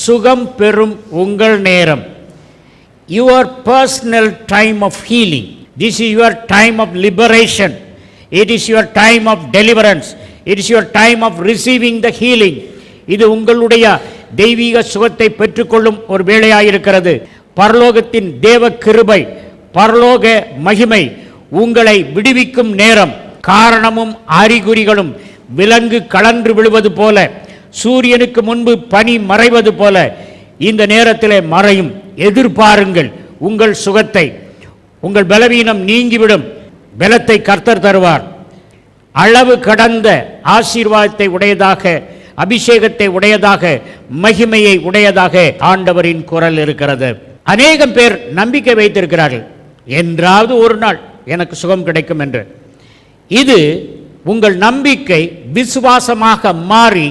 சுகம் பெறும் உங்கள் நேரம். Your personal time of healing. This is your time of liberation. It is your time of deliverance. It is your time of receiving the healing. இது உங்களுடைய தெய்வீக சுகத்தை பெற்றுக்கொள்ளும் ஒரு வேளையாயிருக்கிறது. பரலோகத்தின் தேவ கிருபை, பரலோக மகிமை உங்களை விடுவிக்கும் நேரம். காரணமும் அறிகுறிகளும் விலங்கு கலன்று விழுவது போல, சூரியனுக்கு முன்பு பனி மறைவது போல இந்த நேரத்திலே மறையும். எதிர்பாருங்கள் உங்கள் சுகத்தை. உங்கள் பலவீனம் நீங்கிவிடும். பலத்தை கர்த்தர் தருவார். அளவு கடந்த ஆசீர்வாதத்தை உடையதாக, அபிஷேகத்தை உடையதாக, மகிமையை உடையதாக ஆண்டவரின் குரல் இருக்கிறது. அநேகம் பேர் நம்பிக்கை வைத்திருக்கிறார்கள், என்றாவது ஒரு நாள் எனக்கு சுகம் கிடைக்கும் என்று. இது உங்கள் நம்பிக்கை விசுவாசமாக மாறி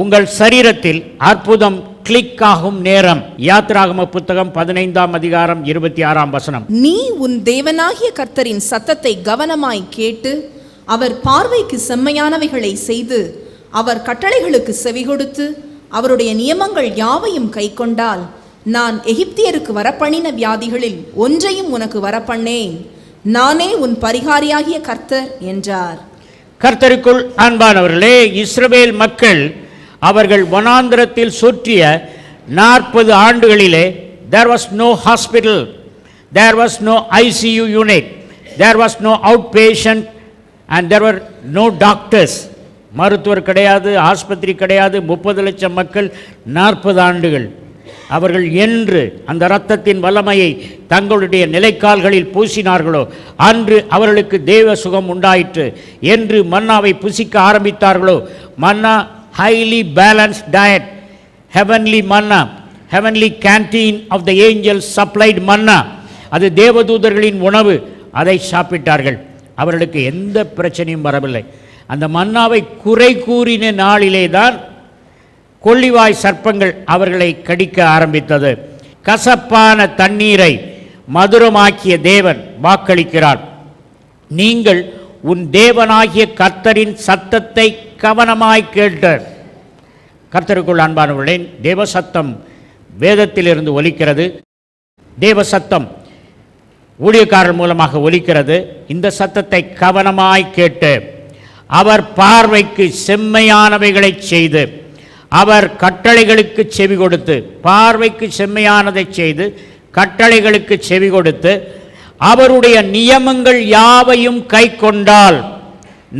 உங்கள் சரீரத்தில் அற்புதம் கிளிக் ஆகும் நேரம். யாத்திராகம புத்தகம் 15ஆம் அதிகாரம் 26ஆம் வசனம். நீ உன் தேவனாகிய கர்த்தரின் சத்தத்தை கவனமாய் கேட்டு அவர் பார்வைக்கு செம்மையானவைகளை செய்து அவர் கட்டளைகளுக்கு செவி கொடுத்து அவருடைய நியமங்கள் யாவையும் கைக்கொண்டால் நான் எகிப்தியருக்கு வரப்பண்ணின வியாதிகளில் ஒன்றையும் உனக்கு வரப்பண்ணேன். நானே உன் பரிகாரியாகிய கர்த்தர் என்றார். கர்த்தருக்குள் அன்பானவர்களே, இஸ்ரவேல் மக்கள் அவர்கள் வனாந்திரத்தில் சுற்றிய 40 ஆண்டுகளிலே there was no hospital, there was no ICU unit, there was no outpatient and there were no doctors. மருத்துவர் கிடையாது, ஆஸ்பத்திரி கிடையாது. 30 லட்சம் மக்கள் 40 ஆண்டுகள். அவர்கள் என்று அந்த இரத்தத்தின் வல்லமையை தங்களுடைய நிலைக்கால்களில் பூசினார்களோ அன்று அவர்களுக்கு தேவ சுகம் உண்டாயிற்று. என்று மன்னாவை புசிக்க ஆரம்பித்தார்களோ, மன்னா highly balanced diet, heavenly manna, heavenly canteen of the angels supplied manna, அது தேவதூதர்களின் உணவு. அதை சாப்பிட்டார்கள். அவர்களுக்கு எந்த பிரச்சனையும் வரவில்லை. அந்த மன்னாவை குறை கூறின நாளிலே தான் கொள்ளிவாய் சர்ப்பங்கள் அவர்களை கடிக்க ஆரம்பித்தது. கசப்பான தண்ணீரை மதுரமாக்கிய தேவன் வாக்களிக்கிறார். நீங்கள் உன் தேவனாகிய கர்த்தரின் சத்தத்தை கவனமாய் கேட்டார். கர்த்தருக்குள் அன்பானவர்களே, தேவ சத்தம் வேதத்திலிருந்து ஒலிக்கிறது. தேவ சத்தம் ஊழியக்காரர் மூலமாக ஒலிக்கிறது. இந்த சத்தத்தை கவனமாய் கேட்டு அவர் பார்வைக்கு செம்மையானவைகளை செய்து அவர் கட்டளைகளுக்கு செவி கொடுத்து, பார்வைக்கு செம்மையானதை செய்து கட்டளைகளுக்கு செவி கொடுத்து அவருடைய நியமங்கள் யாவையும் கை கொண்டால்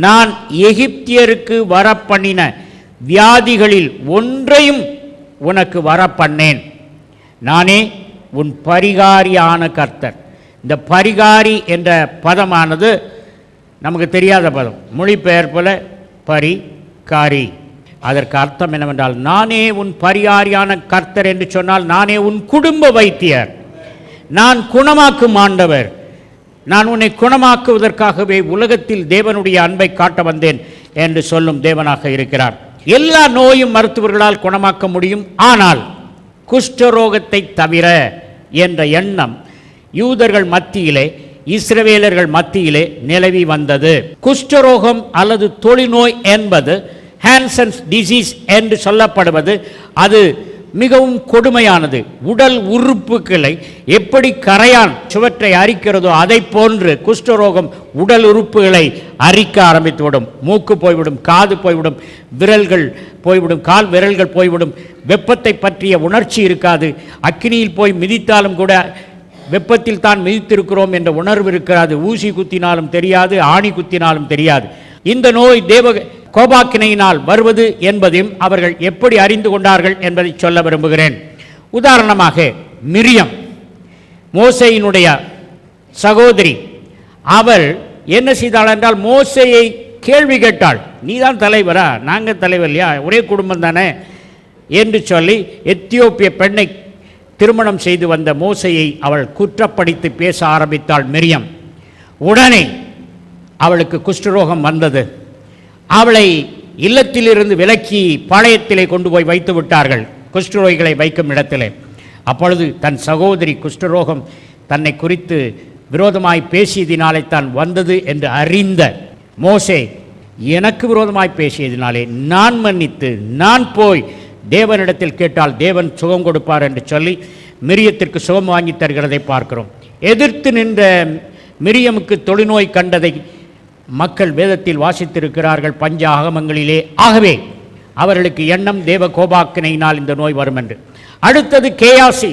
நான் எகிப்தியருக்கு வரப்பண்ணின வியாதிகளில் ஒன்றையும் உனக்கு வரப்பண்ணேன். நானே உன் பரிகாரியான கர்த்தர். இந்த பரிகாரி என்ற பதமானது நமக்கு தெரியாத பதம். மொழிபெயர்ப்புல பரிகாரி. அதற்கு அர்த்தம் என்னவென்றால், நானே உன் பரிகாரியான கர்த்தர் என்று சொன்னால் நானே உன் குடும்ப வைத்தியர், நான் குணமாக்கும் ஆண்டவர், நான் உன்னை குணமாக்குவதற்காகவே உலகத்தில் தேவனுடைய அன்பை காட்ட வந்தேன் என்று சொல்லும் தேவனாக இருக்கிறார். எல்லா நோயும் மருத்துவர்களால் குணமாக்க முடியும், ஆனால் குஷ்டரோகத்தை தவிர என்ற எண்ணம் யூதர்கள் மத்தியிலே, இஸ்ரவேலர்கள் மத்தியிலே நிலவி வந்தது. குஷ்டரோகம் அல்லது தொழுநோய் என்பது ஹான்சன்ஸ் டிசீஸ் என்று சொல்லப்படுவது அது மிகவும் கொடுமையானது. உடல் உறுப்புகளை எப்படி கரையான் சுவற்றை அரிக்கிறதோ அதை போன்று குஷ்டரோகம் உடல் உறுப்புகளை அரிக்க ஆரம்பித்துவிடும். மூக்கு போய்விடும், காது போய்விடும், விரல்கள் போய்விடும், கால் விரல்கள் போய்விடும். வெப்பத்தை பற்றிய உணர்ச்சி இருக்காது. அக்கினியில் போய் மிதித்தாலும் கூட வெப்பத்தில் தான் மிதித்திருக்கிறோம் என்ற உணர்வு இருக்காது. ஊசி குத்தினாலும் தெரியாது, ஆணி குத்தினாலும் தெரியாது. இந்த நோய் தேவ கோபாக்கினையினால் வருவது என்பதையும் அவர்கள் எப்படி அறிந்து கொண்டார்கள் என்பதை சொல்ல விரும்புகிறேன். உதாரணமாக மிரியம், மோசேயினுடைய சகோதரி, அவள் என்ன செய்தாள் என்றால் மோசேயை கேள்வி கேட்டாள். நீ தான் தலைவரா? நாங்கள் தலைவர் இல்லையா? ஒரே குடும்பம் தானே என்று சொல்லி எத்தியோப்பிய பெண்ணை திருமணம் செய்து வந்த மோசேயை அவள் குற்றப்படுத்தி பேச ஆரம்பித்தாள் மிரியம். உடனே அவளுக்கு குஷ்டரோகம் வந்தது. அவளை இல்லத்திலிருந்து விலக்கி பாளையத்திலே கொண்டு போய் வைத்து விட்டார்கள், குஷ்டரோகிகளை வைக்கும் இடத்திலே. அப்பொழுது தன் சகோதரி குஷ்டரோகம் தன்னை குறித்து விரோதமாய் பேசியதினாலே தான் வந்தது என்று அறிந்த மோசே, எனக்கு விரோதமாய் பேசியதினாலே நான் மன்னித்து நான் போய் தேவனிடத்தில் கேட்டால் தேவன் சுகம் கொடுப்பார் என்று சொல்லி மிரியத்திற்கு சுகம் வாங்கி தருகிறதை பார்க்கிறோம். எதிர்த்து நின்ற மிரியமுக்கு தொழுநோய் கண்டதை மக்கள் வேதத்தில் வாசித்திருக்கிறார்கள் பஞ்ச ஆகமங்களிலே. ஆகவே அவர்களுக்கு எண்ணம் தேவ கோபாக்கினையினால் இந்த நோய் வரும் என்று. அடுத்தது கேயாசி.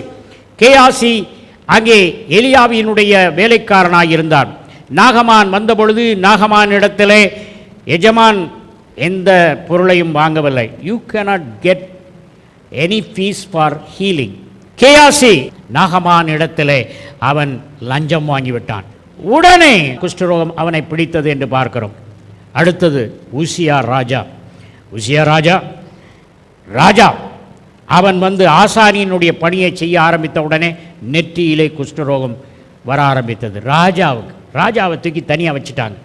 கேயாசி அங்கே எலியாவினுடைய வேலைக்காரனாயிருந்தான். நாகமான் வந்தபொழுது நாகமான் இடத்திலே எஜமான் எந்த பொருளையும் வாங்கவில்லை. You cannot get any fees for healing. Gehazi நாகமான் இடத்திலே அவன் லஞ்சம் வாங்கிவிட்டான். உடனே குஷ்டரோகம் அவனை பிடித்தது என்று பார்க்கிறோம். அடுத்தது உசியா ராஜா. உசியா ராஜா அவன் வந்து ஆசாரியனுடைய பணியை செய்ய ஆரம்பித்த உடனே நெற்றியிலே குஷ்டரோகம் வர ஆரம்பித்தது. ராஜாவை தூக்கி தனியாக வச்சுட்டாங்க.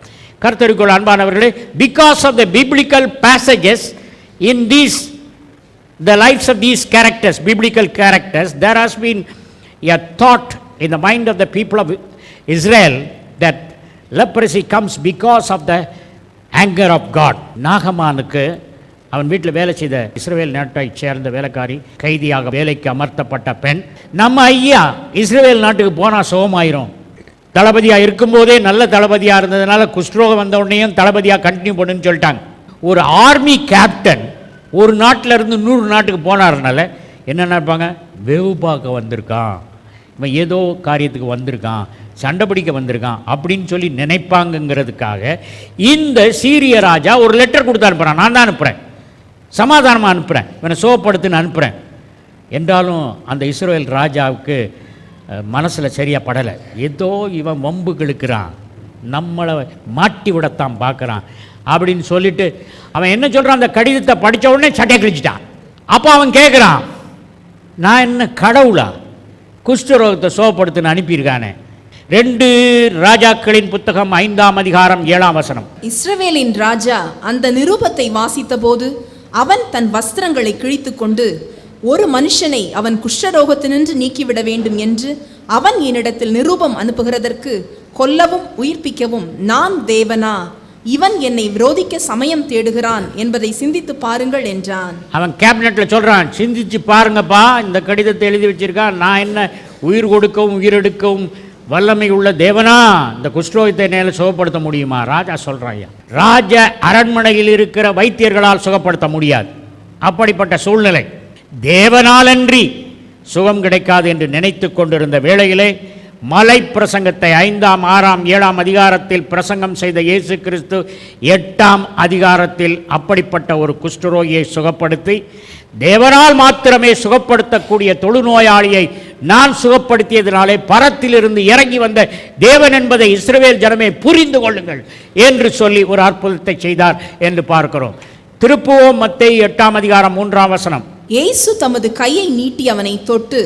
கர்த்தருக்குள் அன்பானவர்களே, because of the biblical passages in these the lives of these characters, biblical characters, there has been a thought in the mind of the people of Israel that leprosy comes because of the anger of God. நாகமானுக்கு அவன் வீட்டில் வேலை செய்த இஸ்ரவேல் நாட்டைச் சேர்ந்த வேலைக்காரி, கைதியாக வேலைக்கு அமர்த்தப்பட்ட பெண். நம்ம ஐயா இஸ்ரவேல் நாட்டுக்கு போனால் சுகமாயிரும். தளபதியாக இருக்கும்போதே நல்ல தளபதியாக இருந்ததுனால குஷ்டரோகம் வந்த உடனேயும் தளபதியாக கண்டினியூ பண்ணுன்னு சொல்லிட்டாங்க. ஒரு ஆர்மி கேப்டன் ஒரு நாட்டில் இருந்து 100 நாட்டுக்கு போனார்னால என்ன நினைப்பாங்க, வெவு பார்க்க வந்திருக்கான், இவன் ஏதோ காரியத்துக்கு வந்திருக்கான், சண்டை பிடிக்க வந்திருக்கான் அப்படின்னு சொல்லி நினைப்பாங்கங்கிறதுக்காக இந்த சீரிய ராஜா ஒரு லெட்டர் கொடுத்து அனுப்புகிறான். நான் தான் அனுப்புகிறேன், சமாதானமாக அனுப்புகிறேன், இவனை சோகப்படுத்துன்னு அனுப்புகிறேன். என்றாலும் அந்த இஸ்ரவேல் ராஜாவுக்கு மனசில் சரியாக படலை. ஏதோ இவன் வம்பு கிழக்கிறான், நம்மளை மாட்டி விடத்தான் பார்க்குறான் அப்படின்னு சொல்லிட்டு அவன் என்ன சொல்கிறான், அந்த கடிதத்தை படித்த உடனே சட்டை கிழிச்சிட்டான். அப்போ அவன் கேட்குறான், நான் என்ன கடவுளா குஷ்டரோகத்தை சோகப்படுத்துன்னு அனுப்பியிருக்கானே. 2 ராஜாக்களின் புத்தகம் 5ஆம் அதிகாரம் 7ஆம் வசனம். இஸ்ரவேலின் ராஜா அந்த நிருபத்தை வாசித்த போது அவன் தன் வஸ்திரங்களை கிழித்து கொண்டு, ஒரு மனுஷனை அவன் குஷ்டரோகத்தினின்று நீக்கிவிட வேண்டும் என்று அவன் என்னிடத்தில் நிருபம் அனுப்புகிறதற்கு கொல்லவும் உயிர்ப்பிக்கவும் நான் தேவனா? இவன் என்னை விரோதிக்க சமயம் தேடுகிறான் என்பதை சிந்தித்து பாருங்கள் என்றான். அவன் கேபினெட்டில் சொல்கிறான், சிந்திச்சு பாருங்கப்பா, இந்த கடிதத்தை எழுதி வச்சிருக்கான், நான் என்ன உயிர் கொடுக்கவும் உயிரெடுக்கவும் வல்லமை உள்ள தேவனா? இந்த குஷ்டரோகத்தை நேரில் சுகப்படுத்த முடியுமா? ராஜா சொல்கிறான். ராஜ அரண்மனையில் இருக்கிற வைத்தியர்களால் சுகப்படுத்த முடியாது. அப்படிப்பட்ட சூழ்நிலை. தேவனாலன்றி சுகம் கிடைக்காது என்று நினைத்து கொண்டிருந்த வேளையிலே மலை பிரசங்கத்தை 5ஆம் 6ஆம் 7ஆம் அதிகாரத்தில் பிரசங்கம் செய்த இயேசு கிறிஸ்து 8ஆம் அதிகாரத்தில் அப்படிப்பட்ட ஒரு குஷ்டரோகியை சுகப்படுத்தி, தேவனால் மாத்திரமே சுகப்படுத்தக்கூடிய தொழுநோயாளியை நான் சுகப்படுத்தியதினாலே பரத்திலிருந்து இறங்கி வந்த தேவன் என்பதை இஸ்ரவேல் ஜனமே புரிந்து கொள்ளுங்கள் என்று சொல்லி ஒரு அற்புதத்தை செய்தார் என்று பார்க்கிறோம். திருப்புவோம் மத்தேயு 8ஆம் அதிகாரம் 3ஆம் வசனம். இயேசு தமது கையை நீட்டி அவனை தொட்டு,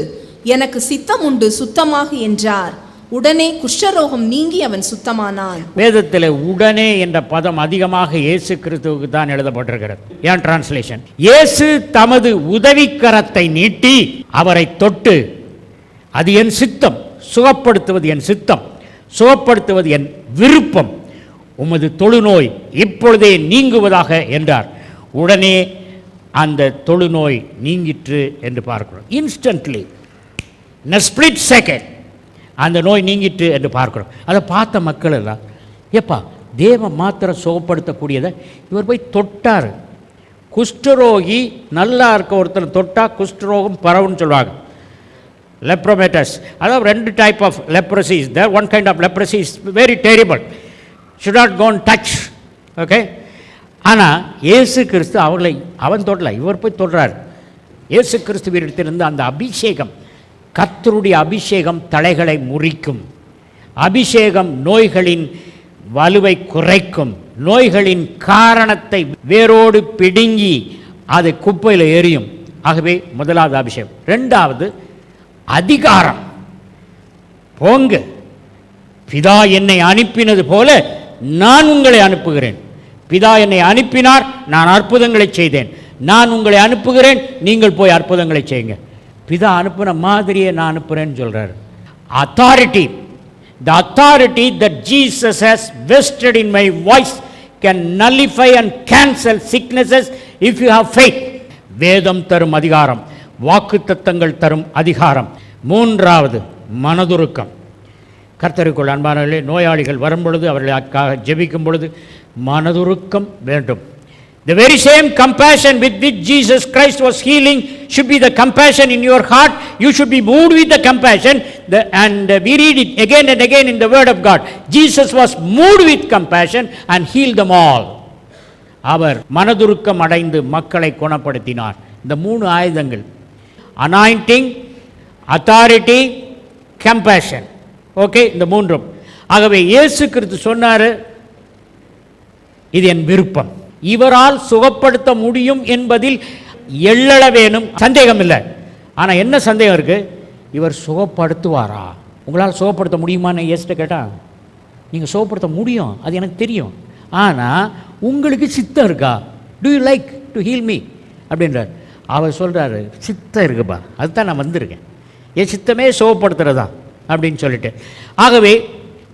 எனக்கு சித்தம் உண்டு, சுத்தமாக என்றார். உடனே குஷ்டரோகம் நீங்கி அவன் சுத்தமானான். வேதத்தில் உடனே என்ற பதம் அதிகமாக இயேசு கிறிஸ்துவுக்கு தான் எழுதப்பட்டிருக்கிறது. ஏன் டிரான்ஸ்லேஷன்? இயேசு தமது உதவிக்கரத்தை நீட்டி அவரை தொட்டு, அது என் சித்தம், சுகப்படுத்துவது என் சித்தம், சுகப்படுத்துவது என் விருப்பம், உமது தொழுநோய் இப்பொழுதே நீங்குவதாக என்றார். உடனே அந்த தொழுநோய் நீங்கிற்று என்று பார்க்கிறோம். Instantly, in a split second அந்த நோய் நீங்கிட்டு என்று பார்க்கிறோம். அதை பார்த்த மக்கள் எல்லாம், ஏப்பா தேவ மாத்திரம் சுகப்படுத்தக்கூடியதை இவர் போய் தொட்டார். குஷ்டரோகி நல்லா இருக்க ஒருத்தர் தொட்டா குஷ்டரோகம் பரவுன்னு சொல்லுவாங்க. லெப்ரோமேட்டஸ், அதாவது 2 type of leprosy is there. One kind of leprosy is very terrible, should not go and touch. Okay, ஆனால் இயேசு கிறிஸ்து அவன் தொடல, இவர் போய் தொடுறார். இயேசு கிறிஸ்துவிடத்திலிருந்து அந்த அபிஷேகம், கர்த்தருடைய அபிஷேகம் தலைகளை முறிக்கும். அபிஷேகம் நோய்களின் வலுவை குறைக்கும். நோய்களின் காரணத்தை வேரோடு பிடுங்கி அதை குப்பையில் எரியும். ஆகவே முதலாவது அபிஷேகம். 2வது அதிகாரம். போங்க, பிதா என்னை அனுப்பினது போல நான் உங்களை அனுப்புகிறேன். பிதா என்னை அனுப்பினார், நான் அற்புதங்களை செய்தேன். நான் உங்களை அனுப்புகிறேன், நீங்கள் போய் அற்புதங்களை செய்யுங்க. பிதா அனுப்புன மாதிரியே நான் அனுப்புகிறேன்னு சொல்கிறார். Authority, the authority that Jesus has vested in my voice can nullify and cancel sicknesses if you have faith. வேதம் தரும் அதிகாரம், வாக்குத்தத்தங்கள் தரும் அதிகாரம். மூன்றாவது மனதுருக்கம். கர்த்தருக்குள் அன்பானவர்களே, நோயாளிகள் வரும்பொழுது அவர்களுக்காக ஜெபிக்கும் பொழுது மனதுருக்கம் வேண்டும். The very same compassion with which Jesus Christ was healing should be the compassion in your heart. You should be moved with the compassion. And we read it again and again in the Word of God. Jesus was moved with compassion and healed them all. அவர் மனதுருக்கம் அடைந்து மக்களை குணப்படுத்தினார். இந்த 3 ஆயுதங்கள், anointing, authority, compassion. Okay, இந்த 3. ஆகவே இயேசு கிறிஸ்து சொன்னார், இது என் விருப்பம், இவரால் சுகப்படுத்த முடியும் என்பதில் எள்ளளவேனும் சந்தேகம் இல்லை. ஆனால் என்ன சந்தேகம் இருக்குது? இவர் சுகப்படுத்துவாரா? உங்களால் சுகப்படுத்த முடியுமான்னு இயேசுட்ட கேட்டால், நீங்கள் சுகப்படுத்த முடியும், அது எனக்கு தெரியும், ஆனால் உங்களுக்கு சித்தம் இருக்கா? Do you like to heal me அப்படின்றார். அவர் சொல்கிறாரு, சித்தம் இருக்குப்பா, அதுதான் நான் வந்திருக்கேன், என் சித்தமே சுகப்படுத்துகிறதா அப்படின்னு சொல்லிட்டு. ஆகவே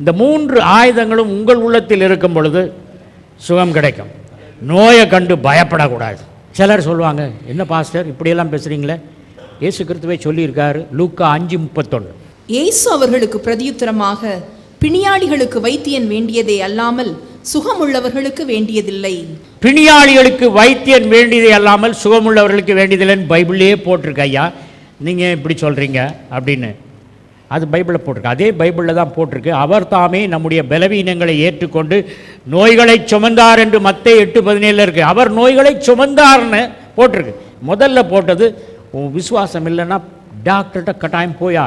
இந்த 3 ஆயுதங்களும் உங்கள் உள்ளத்தில் இருக்கும் பொழுது சுகம் கிடைக்கும். நோயை கண்டு பயப்படக்கூடாது. சிலர் சொல்லுவாங்க, என்ன பாஸ்டர் இப்படியெல்லாம் பேசுகிறீங்களே? இயேசு கிறிஸ்துவே சொல்லியிருக்காரு, லூக்கா 5:31. இயேசு அவர்களுக்கு பிரதியுத்தரமாக, பிணியாளிகளுக்கு வைத்தியன் வேண்டியதே அல்லாமல் சுகமுள்ளவர்களுக்கு வேண்டியதில்லை. பிணியாளிகளுக்கு வைத்தியன் வேண்டியதே அல்லாமல் சுகமுள்ளவர்களுக்கு வேண்டியதில்லைன்னு பைபிள்லேயே போட்டிருக்கு. ஐயா, நீங்கள் இப்படி சொல்கிறீங்க அப்படின்னு. அது பைபிளில் போட்டிருக்கு, அதே பைபிளில் தான் போட்டிருக்கு. அவர் தாமே நம்முடைய பலவீனங்களை ஏற்றுக்கொண்டு நோய்களை சுமந்தார் என்று மத்தேயு 8:17 இருக்குது. அவர் நோய்களை சுமந்தார்னு போட்டிருக்கு. முதல்ல போட்டது, விசுவாசம் இல்லைன்னா டாக்டர்கிட்ட கட்டாயம் போயா.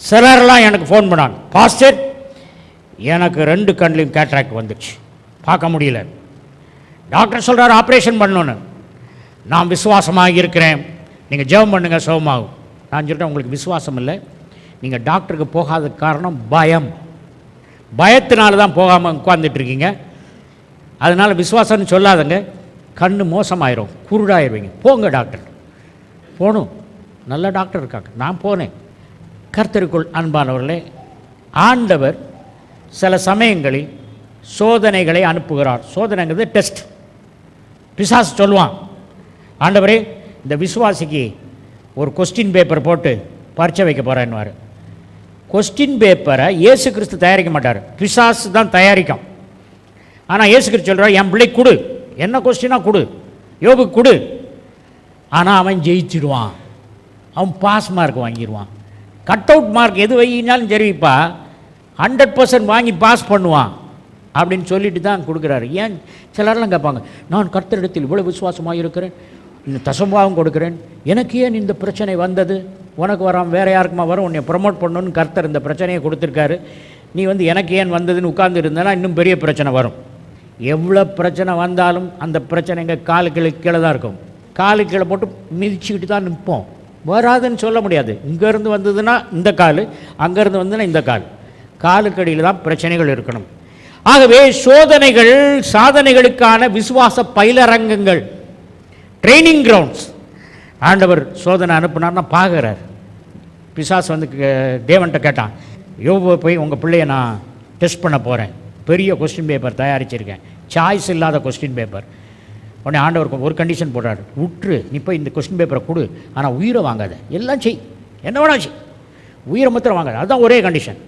சிலர்லாம் எனக்கு ஃபோன் பண்ணாங்க, பாஸ்டர் எனக்கு 2 கண்லையும் கேட்ராக்ட் வந்துடுச்சு, பார்க்க முடியல, டாக்டர் சொல்கிறார் ஆப்ரேஷன் பண்ணணுன்னு. நான் விசுவாசமாக இருக்கிறேன், நீங்கள் ஜெபம் பண்ணுங்க சுகமாகும். நான் சொல்லிட்டேன், உங்களுக்கு விசுவாசம் இல்லை, நீங்கள் டாக்டருக்கு போகாத காரணம் பயம், பயத்தினால தான் போகாமல் உட்காந்துட்ருக்கீங்க. அதனால் விசுவாசம்னு சொல்லாதங்க, கண் மோசமாயிரும், குருடாயிருவீங்க, போங்க டாக்டர். போகணும், நல்ல டாக்டர் இருக்காங்க, நான் போனேன். கர்த்தருக்குள் அன்பானவர்களே, ஆண்டவர் சில சமயங்களில் சோதனைகளை அனுப்புகிறார். சோதனைங்கிறது டெஸ்ட். பிசாசு சொல்லுவான், ஆண்டவரே இந்த விசுவாசிக்கு ஒரு கொஸ்டின் பேப்பர் போட்டு பரீட்சை வைக்க போகிறேன்னுவார். கொஸ்டின் பேப்பரை இயேசு கிறிஸ்து தயாரிக்க மாட்டார், பிசாசு தான் தயாரிக்கும். ஆனால் இயேசு கிறிஸ்து சொல்கிறார், என் பிள்ளை கொடு, என்ன கொஸ்டினாக கொடு, யோபுக்கு கொடு. ஆனால் அவன் ஜெயிச்சிடுவான், அவன் பாஸ் மார்க் வாங்கிடுவான். கட் அவுட் மார்க் எது வையினாலும் சரிப்பா, 100% வாங்கி பாஸ் பண்ணுவான் அப்படின்னு சொல்லிட்டு தான் கொடுக்குறாரு. ஏன் சிலர்லாம் கேட்பாங்க, நான் கர்த்தரிடத்தில் இவ்வளோ விசுவாசமாக இருக்கிறேன், இந்த தசம்பாவும் கொடுக்குறேன், எனக்கு ஏன் இந்த பிரச்சனை வந்தது? உனக்கு வராமல் வேறு யாருக்குமா வரும், உன்னை ப்ரமோட் பண்ணணுன்னு கர்த்தர் இந்த பிரச்சனையை கொடுத்துருக்காரு, நீ வந்து எனக்கு ஏன் வந்ததுன்னு உட்கார்ந்து இருந்தேன்னா இன்னும் பெரிய பிரச்சனை வரும். எவ்வளோ பிரச்சனை வந்தாலும் அந்த பிரச்சனைங்க காலுக்கு கீழே தான் இருக்கும். காலு கீழே போட்டு மிதிச்சுக்கிட்டு தான் நிற்போம், வராதுன்னு சொல்ல முடியாது. இங்கேருந்து வந்ததுன்னா இந்த கால், அங்கேருந்து வந்ததுன்னா இந்த கால், காலுக்கடியில் தான் பிரச்சனைகள் இருக்கணும். ஆகவே சோதனைகள் சாதனைகளுக்கான விசுவாச பயிலரங்கங்கள், ட்ரைனிங் கிரவுண்ட்ஸ். ஆண்டவர் சோதனை அனுப்புனார்னா பார்க்குறார். பிசாசு வந்து தேவன்கிட்ட கேட்டான், யோபு போய் உங்கள் பிள்ளைய நான் டெஸ்ட் பண்ண போகிறேன், பெரிய கொஸ்டின் பேப்பர் தயாரிச்சிருக்கேன், சாய்ஸ் இல்லாத கொஸ்டின் பேப்பர். உடனே ஆண்டவர் ஒரு கண்டிஷன் போடுறாரு, விட்டுரு, நீ போய் இந்த கொஸ்டின் பேப்பரை கொடு, ஆனால் உயிரை வாங்காத, எல்லாம் செய், என்ன வேணா செய், உயிரை மாத்திரம் வாங்காது, அதுதான் ஒரே கண்டிஷன்.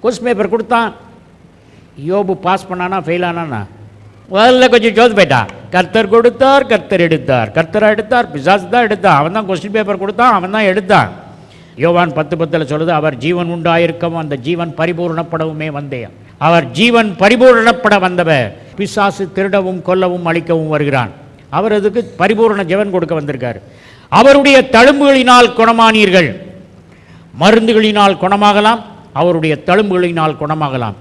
கொஸ்டின் பேப்பர் கொடுத்தான். யோபு பாஸ் பண்ணானா ஃபெயில் ஆனானா? முதல்ல கொஞ்சம் ஜோது போயிட்டா. கர்த்தர் கொடுத்தார், கர்த்தர் எடுத்தார், கர்த்தரை எடுத்தார், பிசாசு தான் எடுத்தான், அவன் தான் கொஸ்டின் பேப்பர் கொடுத்தான், அவன் தான் எடுத்தான். யோவான் 10:10 சொல்லுது, அவர் ஜீவன் உண்டாயிருக்கவும் அந்த ஜீவன் பரிபூர்ணப்படவுமே வந்தேன். அவர் ஜீவன் பரிபூர்ணப்பட வந்தவர். பிசாசு திருடவும் கொல்லவும் அழிக்கவும் வருகிறான், அவர் அதுக்கு பரிபூர்ண ஜீவன் கொடுக்க வந்திருக்கார். அவருடைய தழும்புகளினால் குணமானீர்கள். மருந்துகளினால் குணமாகலாம், அவருடைய தழும்புகளினால் குணமாகலாம்.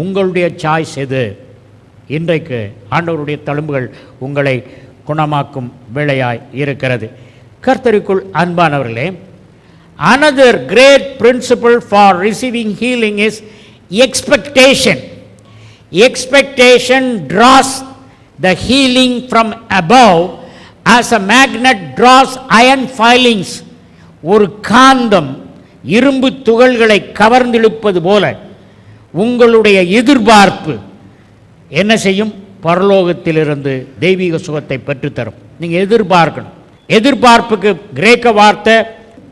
உங்களுடைய சாய்ஸ் எது? இன்றைக்கு ஆண்டவருடைய தழும்புகள் உங்களை குணமாக்கும் வேளையாய் இருக்கிறது. கர்த்தருக்குள் அன்பானவர்களே, another great principle for receiving healing is expectation. Expectation draws the healing from above as a magnet draws iron filings. ஒரு காந்தம் இரும்பு துகள்களை கவர்ந்திழுப்பது போல உங்களுடைய எதிர்பார்ப்பு என்ன செய்யும்? பரலோகத்திலிருந்து தெய்வீக சுகத்தை பெற்றுத்தரும். நீங்கள் எதிர்பார்க்கணும். எதிர்பார்ப்புக்கு கிரேக்க வார்த்தை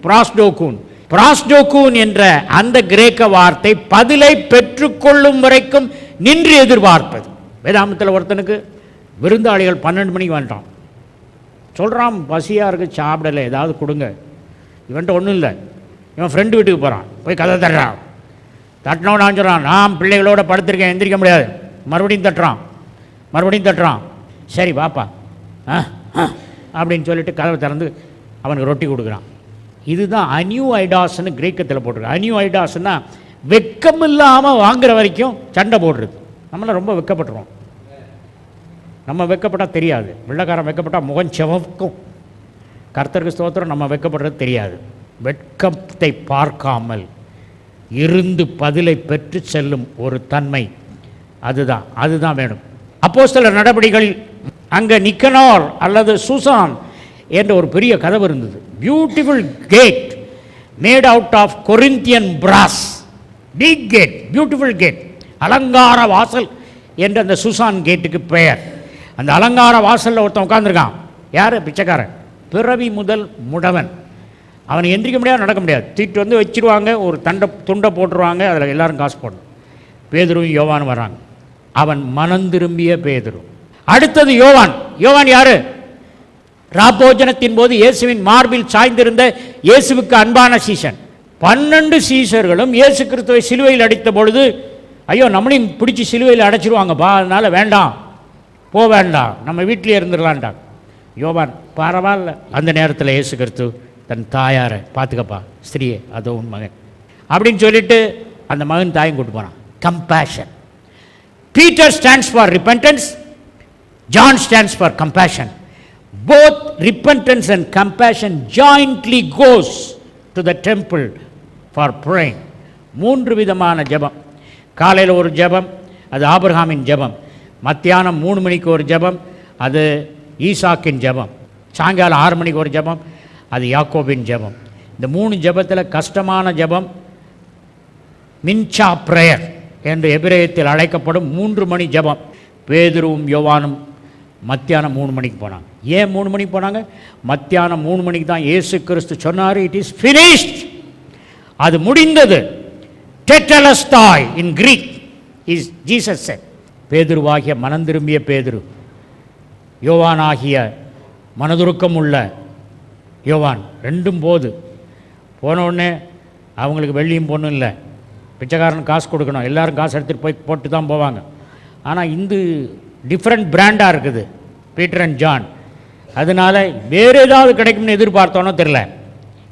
பிராஸ்டோகூன். பிராஸ்டோகூன் என்ற அந்த கிரேக்க வார்த்தை பதிலை பெற்றுக்கொள்ளும் வரைக்கும் நின்று எதிர்பார்ப்பது. வேதாமத்தில் ஒருத்தனுக்கு விருந்தாளிகள் 12 மணிக்கு வந்துட்டான், சொல்கிறான் பசியாக இருக்குது, சாப்பிடலை, ஏதாவது கொடுங்க. இவன்ட்ட ஒன்றும் இல்லை, இவன் ஃப்ரெண்டு வீட்டுக்கு போகிறான், போய் கதை தட்டுறான். தட்டினவன் நான் சொல்கிறான், நான் பிள்ளைகளோட படுத்திருக்கேன், எந்திரிக்க முடியாது. மறுபடியும் தட்டுறான். சரி வாப்பா அப்படின்னு சொல்லிட்டு கதவை திறந்து அவனுக்கு ரொட்டி கொடுக்குறான். இதுதான் அனியூ ஐடாஸ்ன்னு கிரேக்கத்தில் போட்டிருக்கு. அனியூ ஐடாஸ்ன்னா வெக்கம் இல்லாமல் வாங்குற வரைக்கும் சண்டை போடுறது. நம்மளாம் ரொம்ப வெக்கப்பட்டுருவோம். நம்ம வெக்கப்பட்டால் தெரியாது, வெள்ளைக்காரன் வெக்கப்பட்டால் முகம் செவக்கும். கர்த்தருக்கு ஸ்தோத்திரம், நம்ம வெக்கப்படுறது தெரியாது. வெட்கத்தை பார்க்காமல் இருந்து பதிலை பெற்று செல்லும் ஒரு தன்மை, அதுதான் வேணும். அப்போஸ்தலர் நடபடிகளில் அங்கே நிக்கனோர் அல்லது சூசான் என்ற ஒரு பெரிய கதவு இருந்தது. Beautiful gate made out of Corinthian brass. Big gate, beautiful gate, அலங்கார வாசல் என்ற அந்த சூசான் கேட்டுக்கு பெயர். அந்த அலங்கார வாசலில் ஒருத்தன் உட்காந்துருக்கான். யார்? பிச்சைக்காரன், பிறவி முதல் முடவன். அவனை எந்திரிக்க முடியாது, நடக்க முடியாது. தீட்டு வந்து வச்சிருவாங்க, ஒரு துண்டை போட்டுருவாங்க, அதில் எல்லாரும் காசு போடணும். பேதுருவும் யோவானும் வராங்க. அவன் மனந்திரும்பிய பேதுரு. அடுத்தது யோவான். யோவான் யாரு? ராப்போஜனத்தின் போது இயேசுவின் மார்பில் சாய்ந்திருந்த இயேசுவுக்கு அன்பான சீசன். 12 சீசர்களும் இயேசு கிறிஸ்துவை சிலுவையில் அடித்த பொழுது, ஐயோ நம்மளையும் பிடிச்சி சிலுவையில் அடைச்சிருவாங்கப்பா, அதனால் வேண்டாம், வேண்டாம், நம்ம வீட்டிலே இருந்துடலான்டாங்க. யோவான் பரவாயில்ல. அந்த நேரத்தில் இயேசு கிறிஸ்து தன் தாயாரை, பார்த்துக்கப்பா ஸ்திரியே, அதோ உன் மகன் அப்படின்னு சொல்லிட்டு அந்த மகன் தாயும் கூட்டு போனான். Compassion. Peter stands for repentance, John stands for compassion. Both repentance and compassion jointly goes to the temple for praying. 3 விதமான ஜெபம். காலையில் ஒரு ஜெபம், அது ஆபிரகாமின் ஜெபம். மத்தியானம் 3 மணிக்கு ஒரு ஜெபம், அது ஈசாக்கின் ஜெபம். சாயங்காலம் 6 மணிக்கு ஒரு ஜெபம், அது யாக்கோபின் ஜெபம். இந்த 3 ஜெபத்தில் கஷ்டமான ஜெபம் மின்சா பிரேயர் என்று எபிரேயத்தில் அழைக்கப்படும் 3 மணி ஜெபம். பேதுருவும் யோவானும் மத்தியானம் 3 மணிக்கு போனாங்க. ஏன் 3 மணிக்கு போனாங்க? மத்தியானம் 3 மணிக்கு தான் இயேசு கிறிஸ்து சொன்னார், இட் இஸ் ஃபினிஷ்ட், அது முடிந்தது. டெட்டலஸ்டாய் in Greek is Jesus said. பேதுருவாகிய மனந்திரும்பிய பேதுரு, யோவானாகிய மனதுருக்கம் உள்ள யோவான், ரெண்டும் போனோடனே அவங்களுக்கு வெள்ளியும் பொண்ணும் இல்லை, பிச்சைக்காரன் காசு கொடுக்கணும், எல்லோரும் காசு எடுத்துகிட்டு போய் போட்டு தான் போவாங்க. ஆனால் இந்த டிஃப்ரெண்ட் பிராண்டாக இருக்குது பீட்டர் அண்ட் ஜான். அதனால் வேறு ஏதாவது கிடைக்கும்னு எதிர்பார்த்தோனோ தெரில,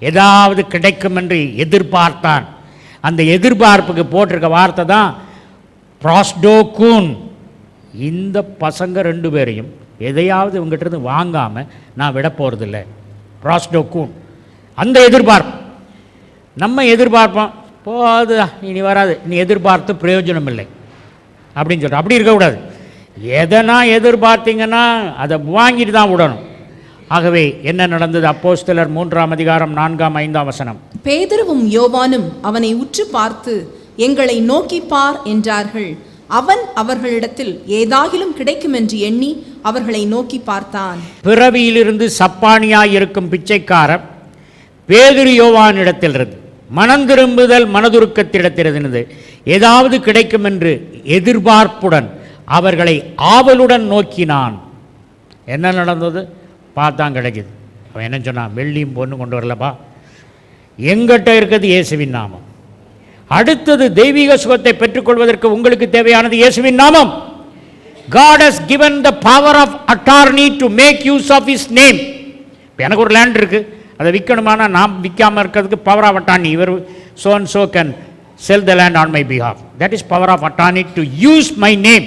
ஏதாவது கிடைக்கும் என்று எதிர்பார்த்தான். அந்த எதிர்பார்ப்புக்கு போட்டிருக்க வார்த்தை தான் பிராஸ்டோகூன். இந்த பசங்க 2 பேரையும் எதையாவது இவங்ககிட்ட வாங்காமல் நான் விட போகிறதில்ல. பிராஸ்டோகூன், அந்த எதிர்பார்ப்பு. நம்ம எதிர்பார்ப்போம், போது இனி வராது, நீ எதிர்பார்த்து பிரயோஜனம் இல்லை அப்படின்னு சொல்கிறோம். அப்படி இருக்கக்கூடாது. எதனா எதிர்பார்த்தீங்கன்னா அதை வாங்கிட்டு தான் விடணும். ஆகவே என்ன நடந்தது? அப்போஸ்தலர் 3ஆம் அதிகாரம் 4ஆம் 5ஆம் வசனம். பேதுருவும் யோவானும் அவனை உற்று பார்த்து, எங்களை நோக்கி பார் என்றார்கள். அவன் அவர்களிடத்தில் ஏதாகிலும் கிடைக்கும் என்று எண்ணி அவர்களை நோக்கி பார்த்தான். பிறவியிலிருந்து சப்பானியாய் இருக்கும் பிச்சைக்காரர் பேதுரு யோவானிடத்திலிருந்து மனந்திரும்புதல் மனதுருக்கத்திடத்திலிருந்து ஏதாவது கிடைக்கும் என்று எதிர்பார்ப்புடன் அவர்களை ஆவலுடன் நோக்கினான். என்ன நடந்தது? பார்த்தான், கிடைக்குது. அவன் என்ன சொன்னான்? வெள்ளியும் பொண்ணு கொண்டு வரலப்பா, எங்கிட்ட இருக்கிறது இயேசுவின் நாமம். அடுத்தது தெய்வீக சுகத்தை பெற்றுக்கொள்வதற்கு உங்களுக்கு தேவையானது இயேசுவின் நாமம். God has given the power of attorney to make use of his name. இப்போ எனக்கு ஒரு லேண்ட் இருக்குது, அதை விற்கணுமானா நான் விற்காமல் இருக்கிறதுக்கு பவர் ஆஃப் அட்டார்னி, இவர் so and so can sell the land on my behalf. That is power of attorney to use my name.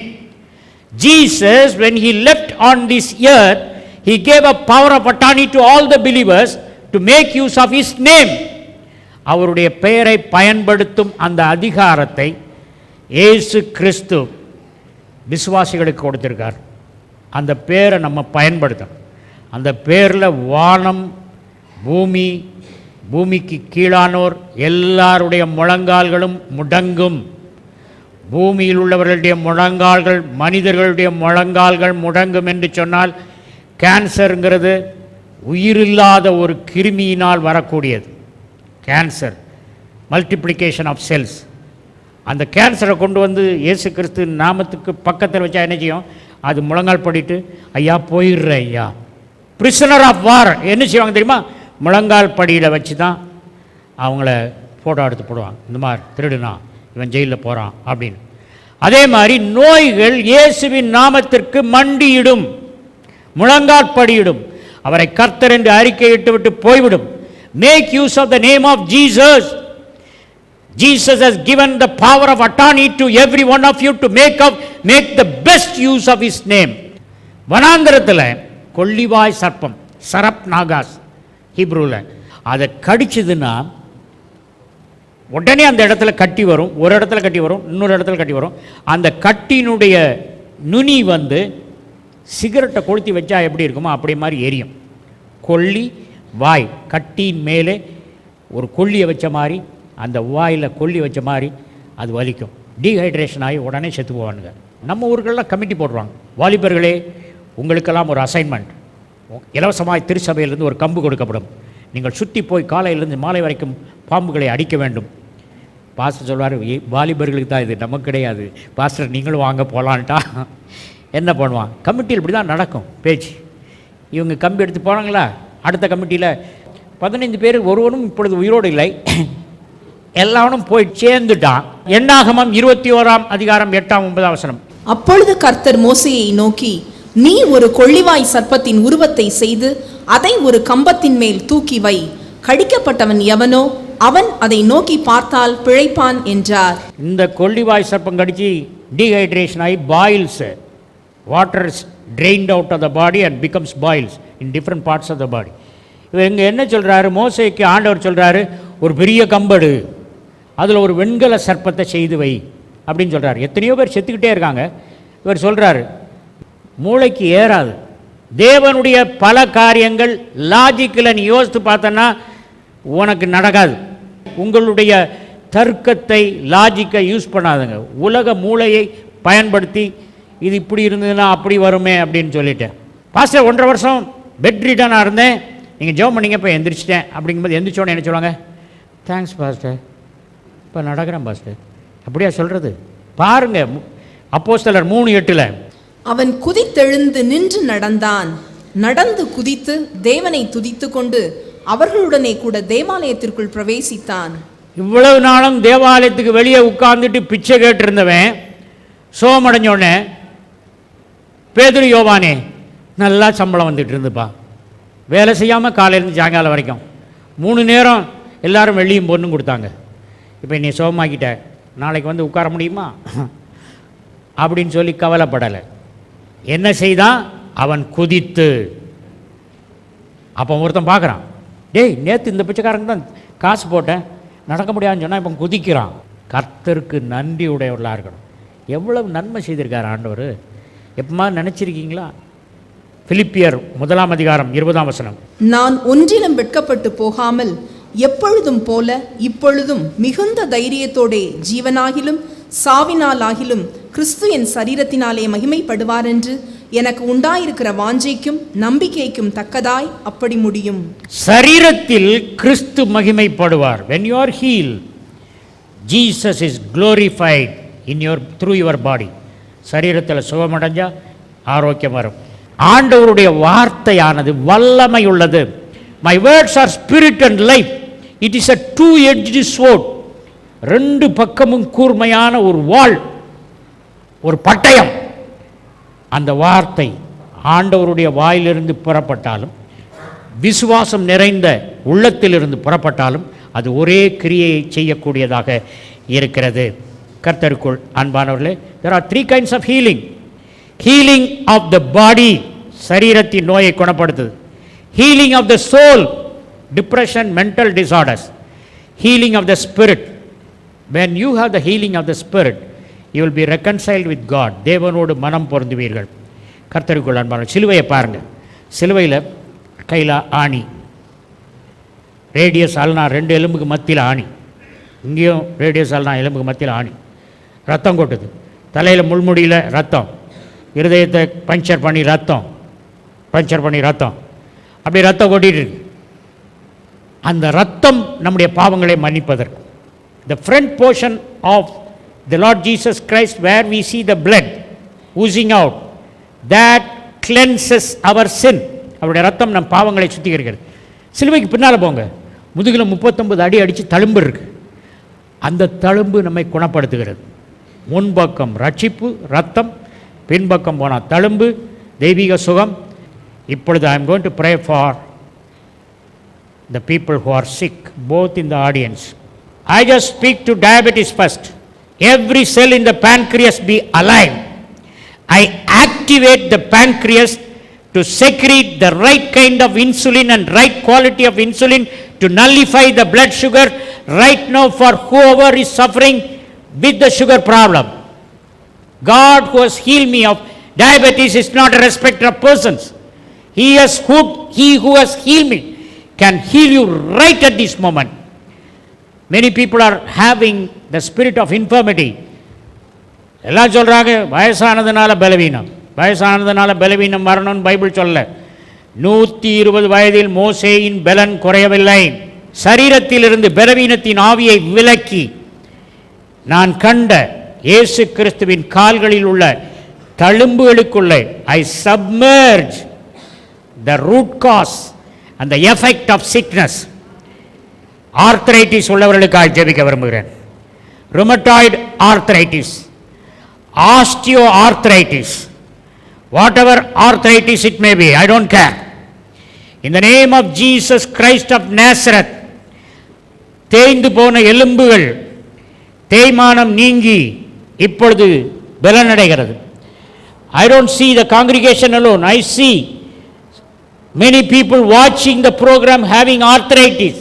Jesus, when he left on this earth, he gave a power of attorney to all the believers to make use of his name. அவருடைய பெயரை பயன்படுத்தும் அந்த அதிகாரத்தை இயேசு கிறிஸ்து விசுவாசிகளுக்கு கொடுத்திருக்கார். அந்த பேரை நம்ம பயன்படுத்தணும். அந்த பேரில் வானம், பூமி, பூமிக்கு கீழானோர் எல்லாருடைய முழங்கால்களும் முடங்கும். பூமியில் உள்ளவர்களுடைய முழங்கால்கள், மனிதர்களுடைய முழங்கால்கள் முடங்கும் என்று சொன்னால் கேன்சருங்கிறது உயிரில்லாத ஒரு கிருமியினால் வரக்கூடியது கேன்சர், மல்டிப்ளிகேஷன் ஆஃப் செல்ஸ். அந்த கேன்சரை கொண்டு வந்து இயேசு கிறிஸ்து நாமத்துக்கு பக்கத்தில் வச்சா என்ன செய்யும்? அது முழங்கால் படிட்டு, ஐயா போயிடுற ஐயா. பிரிசனர் ஆஃப் வார் என்ன செய்வாங்க தெரியுமா? முழங்கால் படியில் வச்சு தான் அவங்கள ஃபோட்டோ எடுத்து போடுவாங்க. இந்த மாதிரி திருடுனா இவன் ஜெயிலில் போகிறான் அப்படின்னு. அதே மாதிரி நோய்கள் இயேசுவின் நாமத்திற்கு மண்டியிடும், முழங்கால் படியிடும், அவரை கர்த்தர் என்று அறிக்கையிட்டு விட்டு போய்விடும். Make use of the name of Jesus. Jesus has given the power of attorney to every one of you to make the best use of his name. வனாந்தரத்தில் கொள்ளிவாய் சர்ப்பம், சரப் நாகாஸ் ஹீப்ரூவில், அதை கடிச்சதுன்னா உடனே அந்த இடத்துல கட்டி வரும், ஒரு இடத்துல கட்டி வரும், இன்னொரு இடத்துல கட்டி வரும். அந்த கட்டினுடைய நுனி வந்து சிகரெட்டை கொளுத்தி வச்சா எப்படி இருக்குமோ அப்படி மாதிரி எரியும். கொல்லி வாய், கட்டியின் மேலே ஒரு கொல்லியை வச்ச மாதிரி, அந்த வாயில் கொல்லி வச்ச மாதிரி அது வலிக்கும். டீஹைட்ரேஷன் ஆகி உடனே செத்து போவானுங்க. நம்ம ஊர்களெலாம் கமிட்டி போடுவாங்க. வாலிபர்களே, உங்களுக்கெல்லாம் ஒரு அசைன்மெண்ட், இலவசமாய் திருச்சபையிலிருந்து ஒரு கம்பு கொடுக்கப்படும். நீங்கள் சுற்றி போய் காலையிலிருந்து மாலை வரைக்கும் பாம்புகளை அடிக்க வேண்டும். பாஸ்டர் சொல்வார், வாலிபர்களுக்கு தான் இது, நமக்கு கிடையாது. பாஸ்டர் நீங்களும் வாங்க போகலான்ட்டா என்ன பண்ணுவான்? கமிட்டியில் இப்படி தான் நடக்கும் பேச்சு. இவங்க கம்பி எடுத்து போனாங்களா, அடுத்த கமிட்டியில் 15 பேர் ஒருவனும் இப்பொழுது உயிரோடு இல்லை, எல்லாரும் போய் சேர்ந்துட்டான். என்னாகமம் 21ஆம் அதிகாரம் 8ஆம் 9ஆம் வசனம். அப்பொழுது கர்த்தர் மோசேயை நோக்கி, நீ ஒரு கொள்ளிவாய் சர்ப்பத்தின் உருவத்தை செய்து அதை ஒரு கம்பத்தின் மேல் தூக்கி வை. கடிக்கப்பட்டவன் எவனோ அவன் அதை நோக்கி பார்த்தால் பிழைப்பான் என்றார். இந்த கொள்ளிவாய் சர்ப்பம் கடிச்சு டீஹைட்ரேஷன் ஆகி boils, water is drained out of the body and becomes boils in different parts of the body. இவர் இங்கே என்ன சொல்கிறாரு? மோசேக்கு ஆண்டவர் சொல்கிறாரு, ஒரு பெரிய கம்படு, அதில் ஒரு வெண்கல சர்ப்பத்தை செய்து வை அப்படின்னு சொல்கிறார். எத்தனையோ பேர் செத்துக்கிட்டே இருக்காங்க. இவர் சொல்கிறாரு, மூளைக்கு ஏறாது. தேவனுடைய பல காரியங்கள் லாஜிக்கில் நீ யோசித்து பார்த்தன்னா உனக்கு நடக்காது. உங்களுடைய தர்க்கத்தை, லாஜிக்கை யூஸ் பண்ணாதுங்க. உலக மூளையை பயன்படுத்தி இது இப்படி இருந்ததுன்னா அப்படி வருமே அப்படின்னு சொல்லிட்டேன். பாஸ்டர் 1.5 வருஷம் பெட் ரிட்டனாக இருந்தேன், நீங்கள் ஜெபம் பண்ணிங்க, இப்போ எந்திரிச்சிட்டேன் அப்படிங்கும்போது எந்திரிச்சோன்னு என்ன சொல்லுவாங்க? தேங்க்ஸ் பாஸ்டர், இப்போ நடக்கிறேன் பாஸ்டர். அப்படியா சொல்கிறது? பாருங்கள், அப்போஸ்தலர் 3:8. அவன் குதித்தெழுந்து நின்று நடந்தான். நடந்து குதித்து தேவனை துதித்து கொண்டு அவர்களுடனே கூட தேவாலயத்திற்குள் பிரவேசித்தான். இவ்வளவு நாளும் தேவாலயத்துக்கு வெளியே உட்கார்ந்துட்டு பிச்சை கேட்டிருந்தவன் சோமடைஞ்சோடனே, பேதுரு யோவானே நல்லா சம்பளம் வந்துட்டு இருந்துப்பா, வேலை செய்யாமல் காலையிலேருந்து சாயங்காலம் வரைக்கும் 3 நேரம் எல்லாரும் வெள்ளியும் பொண்ணும் கொடுத்தாங்க. இப்போ நீ சோகமாக்கிட்ட, நாளைக்கு வந்து உட்கார முடியுமா அப்படின்னு சொல்லி கவலைப்படலை. என்ன செய்தான்? அவன் குதித்து. அப்போ ஒருத்தன் பார்க்குறான், டேய் நேற்று இந்த பிச்சைக்காரங்க தான் காசு போட்டேன், நடக்க முடியாதுன்னு சொன்னால் இப்போ குதிக்கிறான். கர்த்தருக்கு நன்றி உடையவர்களாக இருக்கணும். எவ்வளவு நன்மை செய்திருக்கார் ஆண்டவர், எப்பமா நினச்சிருக்கீங்களா? பிலிப்பியர் 1ஆம் அதிகாரம் 20ஆம் வசனம். நான் ஒன்றிலும் வெட்கப்பட்டு போகாமல் எப்பொழுதும் போல இப்பொழுதும் மிகுந்த தைரியத்தோடே ஜீவனாகிலும் சாவினாலாகிலும் கிறிஸ்து என் சரீரத்தினாலே மகிமைப்படுவார் என்று எனக்கு உண்டாயிருக்கிற வாஞ்சைக்கும் நம்பிக்கைக்கும் தக்கதாய் அப்படி முடியும். சரீரத்தில் கிறிஸ்து மகிமைப்படுவார். when you are healed, Jesus is glorified in your through your body. சரீரத்தில் சுகமடைஞ்சா ஆரோக்கியம் வரும். ஆண்டவருடைய வார்த்தையானது வல்லமை உள்ளது. My words are spirit and life. It is a two-edged sword. 2 பக்கமும் கூர்மையான ஒரு வாள், ஒரு பட்டயம். அந்த வார்த்தை ஆண்டவருடைய வாயிலிருந்து புறப்பட்டாலும், விசுவாசம் நிறைந்த உள்ளத்திலிருந்து புறப்பட்டாலும் அது ஒரே கிரியையை செய்யக்கூடியதாக இருக்கிறது. கர்த்தருக்குள் அன்பானவர்களே, there are 3 kinds of healing. Healing of the body, சரீரத்தின் நோயை குணப்படுத்துது. Healing of the soul, depression, mental disorders. Healing of the spirit. When you have the healing of the spirit, you will be reconciled with God. தேவனோடு மனம் பொருந்துவீர்கள். கர்த்தருக்குள் அன்பான, சிலுவையை பாருங்கள். சிலுவையில் கையில் ஆணி, ரேடியஸ் அல்னா 2 எலும்புக்கு மத்தியில் ஆணி, இங்கேயும் ரேடியஸ் அல்னா எலும்புக்கு மத்தியில் ஆணி, ரத்தம் கொட்டுது. தலையில் முள்முடியில் ரத்தம், இருதயத்தை பஞ்சர் பண்ணி ரத்தம். அப்படி ரத்தம் கொட்டிட்டு இருக்கு. அந்த ரத்தம் நம்முடைய பாவங்களை மன்னிப்பதற்கு. The front portion of the Lord Jesus Christ, where we see the blood oozing out, that cleanses our sin. அவருடைய ரத்தம் நம் பாவங்களை சுத்திகரிக்கிறது. சிலுவைக்கு பின்னால் போங்க, முதுகில் 39 அடி அடித்து தழும்பு இருக்கு. அந்த தழும்பு நம்மை குணப்படுத்துகிறது. முன்பக்கம் ரட்சிப்பு ரத்தம், பின்பக்கம் போனால் தழும்பு தெய்வீக சுகம். இப்பொழுது I am going to pray for the people who are sick, both in the audience. I just speak to diabetes first. Every cell in the pancreas be alive. I activate the pancreas to secrete the right kind of insulin and right quality of insulin to nullify the blood sugar right now for whoever is suffering with the sugar problem. God who has healed me of diabetes is not a respecter of persons. He who has healed me can heal you right at this moment. Many people are having the spirit of infirmity. எல்லாம் சொல்கிறாங்க வயசானதுனால பலவீனம், வயசானதுனால பலவீனம் வரணும்னு Bible சொல்ல. 120 வயதில் மோசேயின் பலன் குறையவில்லை. சரீரத்திலிருந்து பலவீனத்தின் ஆவியை விலக்கி நான் கண்ட இயேசு கிறிஸ்துவின் கால்களில் உள்ள தழும்புகளுக்குள்ளே I submerge the root cause and the effect of sickness. Arthritis உள்ளவர்களுக்காக ஜெபிக்க விரும்புகிறேன். Rheumatoid arthritis, osteo arthritis, whatever arthritis it may be, I don't care. In the name of Jesus Christ of Nazareth, தேய்ந்து போன எலும்புகள் தேய்மானம் நீங்கி இப்பொழுது பலனடைகிறது. I don't see the congregation alone. I see many people watching the program having arthritis,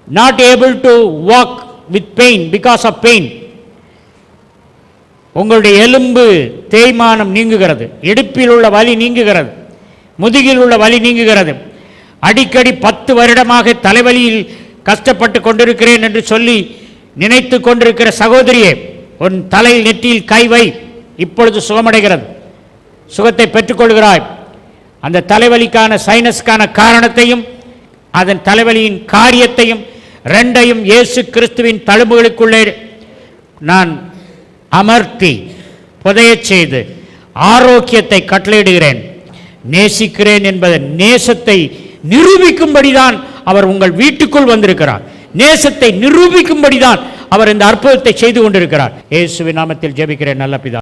not able to walk with pain because of pain. உங்களுடைய எலும்பு தேய்மானம் நீங்குகிறது, இடுப்பில் உள்ள வலி நீங்குகிறது, முதுகில் உள்ள வலி நீங்குகிறது. அடிக்கடி 10 வருடமாக தலைவலியில் கஷ்டப்பட்டு கொண்டிருக்கிறேன் என்று சொல்லி நினைத்து கொண்டிருக்கிற சகோதரியே, உன் தலையில் நெற்றியில் கை வை, இப்பொழுது சுகமடைகிறது, சுகத்தை பெற்றுக்கொள்கிறாய். அந்த தலைவலிக்கான சைனஸ்க்கான காரணத்தையும் அதன் தலைவலியின் காரியத்தையும் ரெண்டையும் இயேசு கிறிஸ்துவின் தழும்புகளுக்குள்ளே நான் அமர்த்தி புதையச் செய்து ஆரோக்கியத்தை கட்டளையிடுகிறேன். நேசிக்கிறேன் என்பதை நேசத்தை நிரூபிக்கும்படிதான் அவர் உங்கள் வீட்டுக்குள் வந்திருக்கிறார். நேசத்தை நிரூபிக்கும்படிதான் அவர் இந்த அற்புதத்தை செய்து கொண்டிருக்கிறார். இயேசுவின் நாமத்தில் ஜெபிக்கிறேன் நல்ல பிதா.